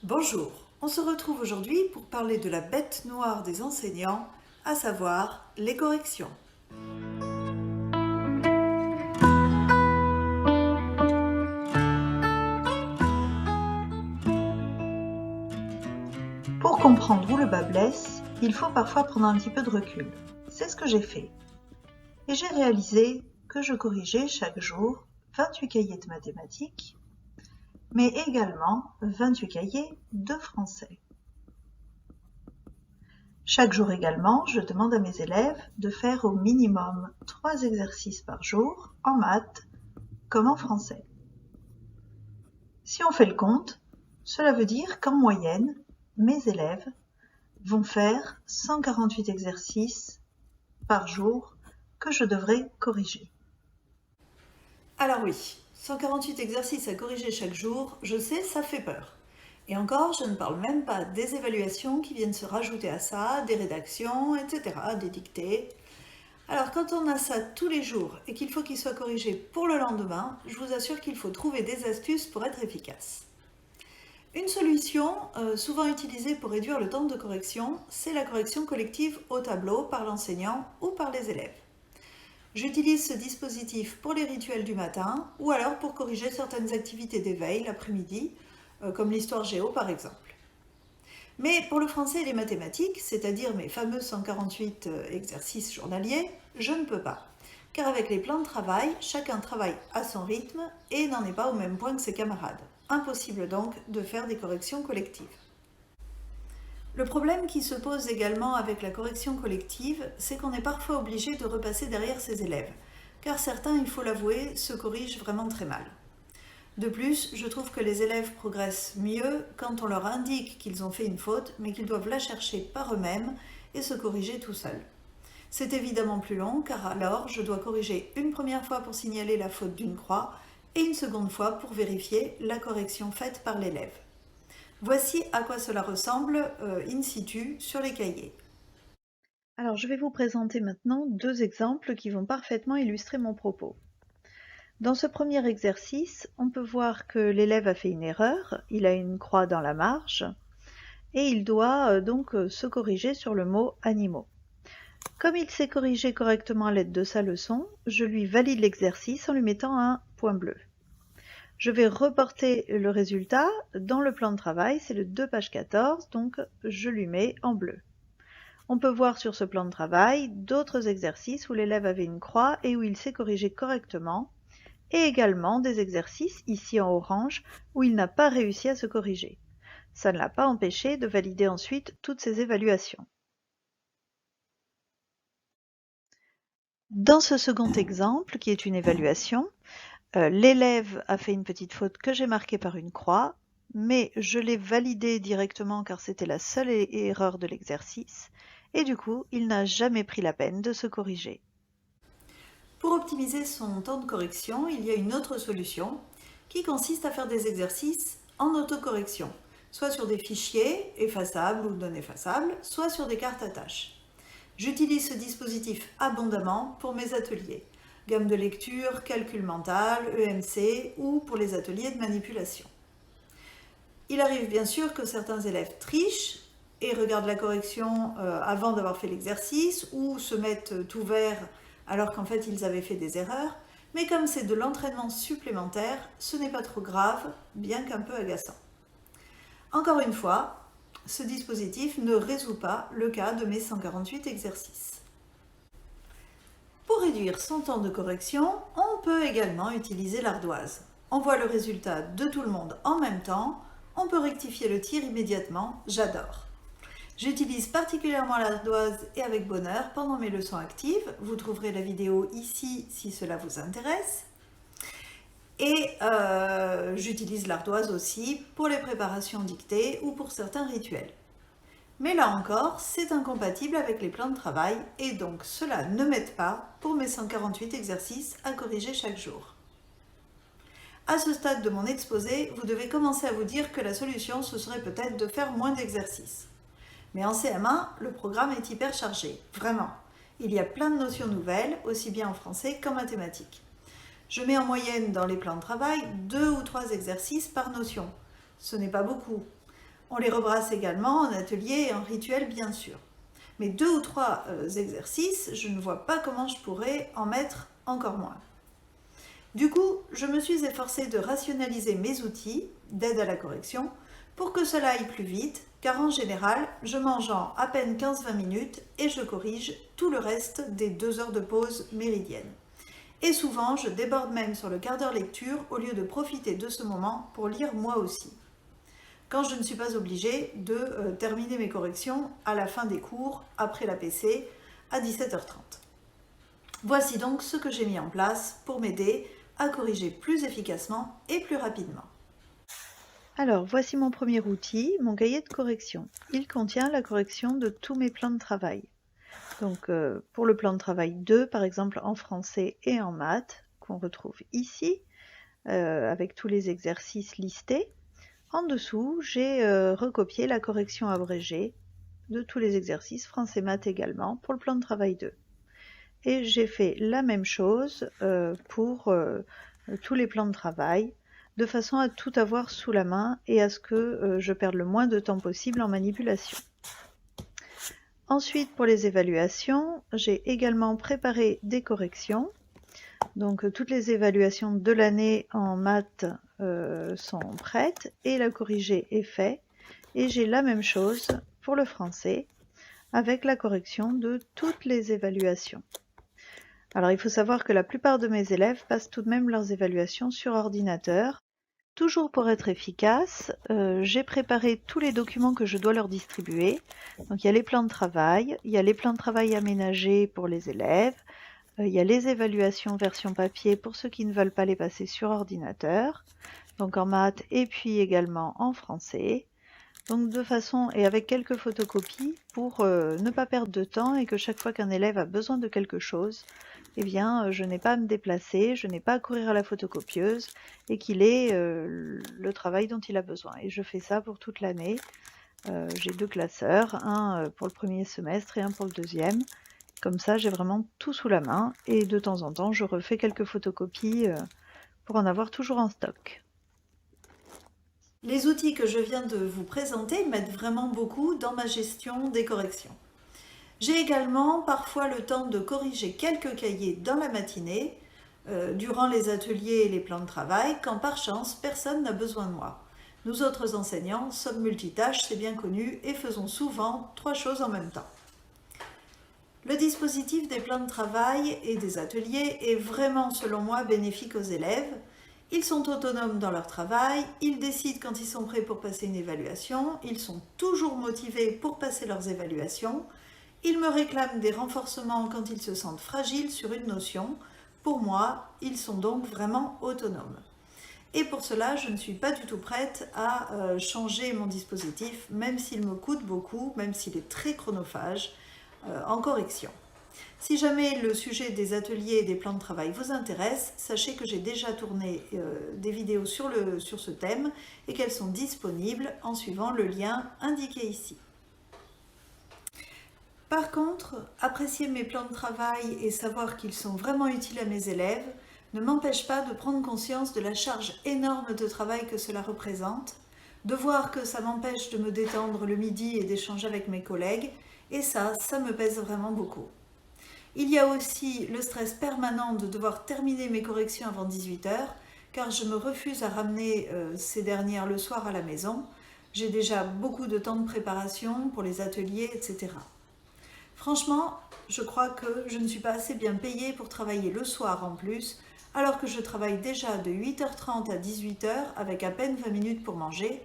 Bonjour, on se retrouve aujourd'hui pour parler de la bête noire des enseignants, à savoir les corrections. Pour comprendre où le bas blesse, il faut parfois prendre un petit peu de recul. C'est ce que j'ai fait. Et j'ai réalisé que je corrigeais chaque jour 28 cahiers de mathématiques, mais également 28 cahiers de français. Chaque jour également, je demande à mes élèves de faire au minimum 3 exercices par jour en maths comme en français. Si on fait le compte, cela veut dire qu'en moyenne, mes élèves vont faire 148 exercices par jour que je devrais corriger. Alors oui, 148 exercices à corriger chaque jour, je sais, ça fait peur. Et encore, je ne parle même pas des évaluations qui viennent se rajouter à ça, des rédactions, etc., des dictées. Alors quand on a ça tous les jours et qu'il faut qu'il soit corrigé pour le lendemain, je vous assure qu'il faut trouver des astuces pour être efficace. Une solution souvent utilisée pour réduire le temps de correction, c'est la correction collective au tableau par l'enseignant ou par les élèves. J'utilise ce dispositif pour les rituels du matin ou alors pour corriger certaines activités d'éveil l'après-midi, comme l'histoire géo par exemple. Mais pour le français et les mathématiques, c'est-à-dire mes fameux 148 exercices journaliers, je ne peux pas. Car avec les plans de travail, chacun travaille à son rythme et n'en est pas au même point que ses camarades. Impossible donc de faire des corrections collectives. Le problème qui se pose également avec la correction collective, c'est qu'on est parfois obligé de repasser derrière ses élèves, car certains, il faut l'avouer, se corrigent vraiment très mal. De plus, je trouve que les élèves progressent mieux quand on leur indique qu'ils ont fait une faute, mais qu'ils doivent la chercher par eux-mêmes et se corriger tout seuls. C'est évidemment plus long, car alors je dois corriger une première fois pour signaler la faute d'une croix et une seconde fois pour vérifier la correction faite par l'élève. Voici à quoi cela ressemble in situ sur les cahiers. Alors je vais vous présenter maintenant deux exemples qui vont parfaitement illustrer mon propos. Dans ce premier exercice, on peut voir que l'élève a fait une erreur, il a une croix dans la marge, et il doit donc se corriger sur le mot animaux. Comme il s'est corrigé correctement à l'aide de sa leçon, je lui valide l'exercice en lui mettant un point bleu. Je vais reporter le résultat dans le plan de travail, c'est le 2 page 14, donc je lui mets en bleu. On peut voir sur ce plan de travail d'autres exercices où l'élève avait une croix et où il s'est corrigé correctement, et également des exercices, ici en orange, où il n'a pas réussi à se corriger. Ça ne l'a pas empêché de valider ensuite toutes ses évaluations. Dans ce second exemple, qui est une évaluation, l'élève a fait une petite faute que j'ai marquée par une croix, mais je l'ai validée directement car c'était la seule erreur de l'exercice, et du coup, il n'a jamais pris la peine de se corriger. Pour optimiser son temps de correction, il y a une autre solution qui consiste à faire des exercices en autocorrection, soit sur des fichiers effaçables ou non effaçables, soit sur des cartes à tâches. J'utilise ce dispositif abondamment pour mes ateliers, gamme de lecture, calcul mental, EMC ou pour les ateliers de manipulation. Il arrive bien sûr que certains élèves trichent et regardent la correction avant d'avoir fait l'exercice ou se mettent tout vert alors qu'en fait ils avaient fait des erreurs, mais comme c'est de l'entraînement supplémentaire, ce n'est pas trop grave, bien qu'un peu agaçant. Encore une fois, ce dispositif ne résout pas le cas de mes 148 exercices. Pour réduire son temps de correction, on peut également utiliser l'ardoise. On voit le résultat de tout le monde en même temps, on peut rectifier le tir immédiatement, j'adore. J'utilise particulièrement l'ardoise et avec bonheur pendant mes leçons actives. Vous trouverez la vidéo ici si cela vous intéresse. Et j'utilise l'ardoise aussi pour les préparations dictées ou pour certains rituels. Mais là encore, c'est incompatible avec les plans de travail et donc cela ne m'aide pas pour mes 148 exercices à corriger chaque jour. À ce stade de mon exposé, vous devez commencer à vous dire que la solution, ce serait peut-être de faire moins d'exercices. Mais en CM1, le programme est hyper chargé, vraiment. Il y a plein de notions nouvelles, aussi bien en français qu'en mathématiques. Je mets en moyenne dans les plans de travail 2 ou 3 exercices par notion. Ce n'est pas beaucoup. On les rebrasse également en atelier et en rituel bien sûr. Mais 2 ou 3 exercices, je ne vois pas comment je pourrais en mettre encore moins. Du coup, je me suis efforcée de rationaliser mes outils d'aide à la correction pour que cela aille plus vite, car en général, je mange en à peine 15-20 minutes et je corrige tout le reste des 2 heures de pause méridienne. Et souvent, je déborde même sur le quart d'heure lecture au lieu de profiter de ce moment pour lire moi aussi. Quand je ne suis pas obligée de terminer mes corrections à la fin des cours, après la PC, à 17h30. Voici donc ce que j'ai mis en place pour m'aider à corriger plus efficacement et plus rapidement. Alors, voici mon premier outil, mon cahier de correction. Il contient la correction de tous mes plans de travail. Donc, pour le plan de travail 2, par exemple en français et en maths, qu'on retrouve ici, avec tous les exercices listés, en dessous, j'ai recopié la correction abrégée de tous les exercices, français maths également, pour le plan de travail 2. Et j'ai fait la même chose pour tous les plans de travail, de façon à tout avoir sous la main et à ce que je perde le moins de temps possible en manipulation. Ensuite, pour les évaluations, j'ai également préparé des corrections. Donc toutes les évaluations de l'année en maths sont prêtes et la corrigée est faite. Et j'ai la même chose pour le français avec la correction de toutes les évaluations. Alors il faut savoir que la plupart de mes élèves passent tout de même leurs évaluations sur ordinateur. Toujours pour être efficace, j'ai préparé tous les documents que je dois leur distribuer. Donc il y a les plans de travail, il y a les plans de travail aménagés pour les élèves, il y a les évaluations version papier pour ceux qui ne veulent pas les passer sur ordinateur, donc en maths et puis également en français. Donc de façon, et avec quelques photocopies pour ne pas perdre de temps et que chaque fois qu'un élève a besoin de quelque chose, eh bien je n'ai pas à me déplacer, je n'ai pas à courir à la photocopieuse et qu'il ait le travail dont il a besoin. Et je fais ça pour toute l'année. J'ai 2 classeurs, un pour le premier semestre et un pour le deuxième. Comme ça, j'ai vraiment tout sous la main et de temps en temps, je refais quelques photocopies pour en avoir toujours en stock. Les outils que je viens de vous présenter m'aident vraiment beaucoup dans ma gestion des corrections. J'ai également parfois le temps de corriger quelques cahiers dans la matinée, durant les ateliers et les plans de travail, quand par chance personne n'a besoin de moi. Nous autres enseignants sommes multitâches, c'est bien connu, et faisons souvent 3 choses en même temps. Le dispositif des plans de travail et des ateliers est vraiment, selon moi, bénéfique aux élèves. Ils sont autonomes dans leur travail, ils décident quand ils sont prêts pour passer une évaluation, ils sont toujours motivés pour passer leurs évaluations, ils me réclament des renforcements quand ils se sentent fragiles sur une notion. Pour moi, ils sont donc vraiment autonomes. Et pour cela, je ne suis pas du tout prête à changer mon dispositif, même s'il me coûte beaucoup, même s'il est très chronophage, en correction. Si jamais le sujet des ateliers et des plans de travail vous intéresse, sachez que j'ai déjà tourné des vidéos sur ce thème et qu'elles sont disponibles en suivant le lien indiqué ici. Par contre, apprécier mes plans de travail et savoir qu'ils sont vraiment utiles à mes élèves ne m'empêche pas de prendre conscience de la charge énorme de travail que cela représente, de voir que ça m'empêche de me détendre le midi et d'échanger avec mes collègues, et ça me pèse vraiment beaucoup. Il y a aussi le stress permanent de devoir terminer mes corrections avant 18h, car je me refuse à ramener ces dernières le soir à la maison. J'ai déjà beaucoup de temps de préparation pour les ateliers, etc. Franchement, je crois que je ne suis pas assez bien payée pour travailler le soir en plus, alors que je travaille déjà de 8h30 à 18h avec à peine 20 minutes pour manger,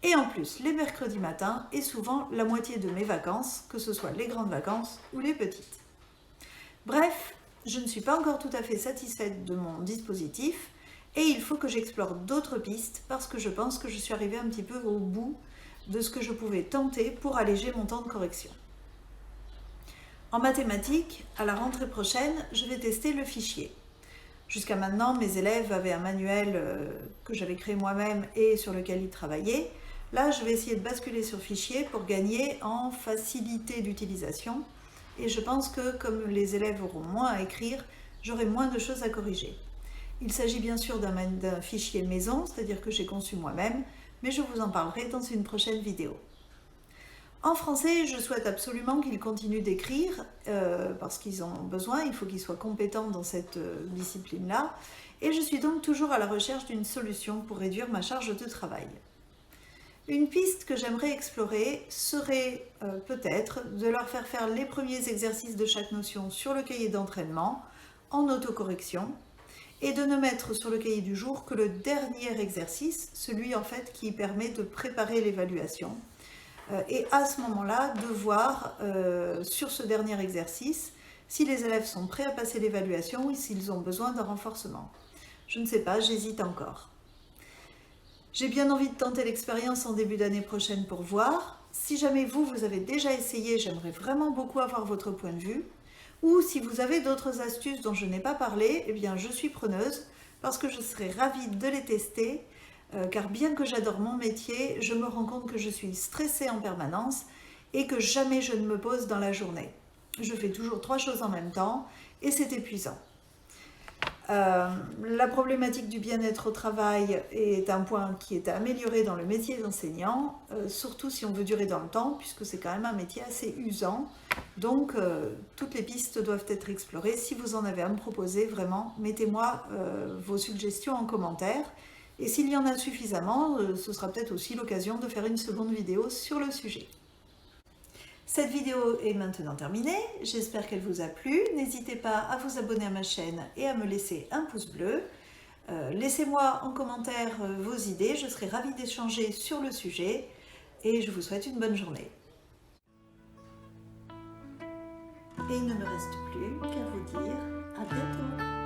et en plus les mercredis matins et souvent la moitié de mes vacances, que ce soit les grandes vacances ou les petites. Bref, je ne suis pas encore tout à fait satisfaite de mon dispositif et il faut que j'explore d'autres pistes parce que je pense que je suis arrivée un petit peu au bout de ce que je pouvais tenter pour alléger mon temps de correction. En mathématiques, à la rentrée prochaine, je vais tester le fichier. Jusqu'à maintenant, mes élèves avaient un manuel que j'avais créé moi-même et sur lequel ils travaillaient. Là, je vais essayer de basculer sur fichier pour gagner en facilité d'utilisation. Et je pense que comme les élèves auront moins à écrire, j'aurai moins de choses à corriger. Il s'agit bien sûr d'un fichier maison, c'est-à-dire que j'ai conçu moi-même, mais je vous en parlerai dans une prochaine vidéo. En français, je souhaite absolument qu'ils continuent d'écrire parce qu'ils en ont besoin, il faut qu'ils soient compétents dans cette discipline-là, et je suis donc toujours à la recherche d'une solution pour réduire ma charge de travail. Une piste que j'aimerais explorer serait peut-être de leur faire les premiers exercices de chaque notion sur le cahier d'entraînement en autocorrection et de ne mettre sur le cahier du jour que le dernier exercice, celui en fait qui permet de préparer l'évaluation. Et à ce moment-là, de voir sur ce dernier exercice si les élèves sont prêts à passer l'évaluation ou s'ils ont besoin d'un renforcement. Je ne sais pas, j'hésite encore. J'ai bien envie de tenter l'expérience en début d'année prochaine pour voir. Si jamais vous avez déjà essayé, j'aimerais vraiment beaucoup avoir votre point de vue. Ou si vous avez d'autres astuces dont je n'ai pas parlé, eh bien je suis preneuse parce que je serais ravie de les tester. Car bien que j'adore mon métier, je me rends compte que je suis stressée en permanence et que jamais je ne me pose dans la journée. Je fais toujours 3 choses en même temps et c'est épuisant. La problématique du bien-être au travail est un point qui est à améliorer dans le métier d'enseignant, surtout si on veut durer dans le temps, puisque c'est quand même un métier assez usant. Donc, toutes les pistes doivent être explorées. Si vous en avez à me proposer, vraiment, mettez-moi vos suggestions en commentaire. Et s'il y en a suffisamment, ce sera peut-être aussi l'occasion de faire une seconde vidéo sur le sujet. Cette vidéo est maintenant terminée, j'espère qu'elle vous a plu. N'hésitez pas à vous abonner à ma chaîne et à me laisser un pouce bleu. Laissez-moi en commentaire vos idées, je serai ravie d'échanger sur le sujet et je vous souhaite une bonne journée. Et il ne me reste plus qu'à vous dire à bientôt.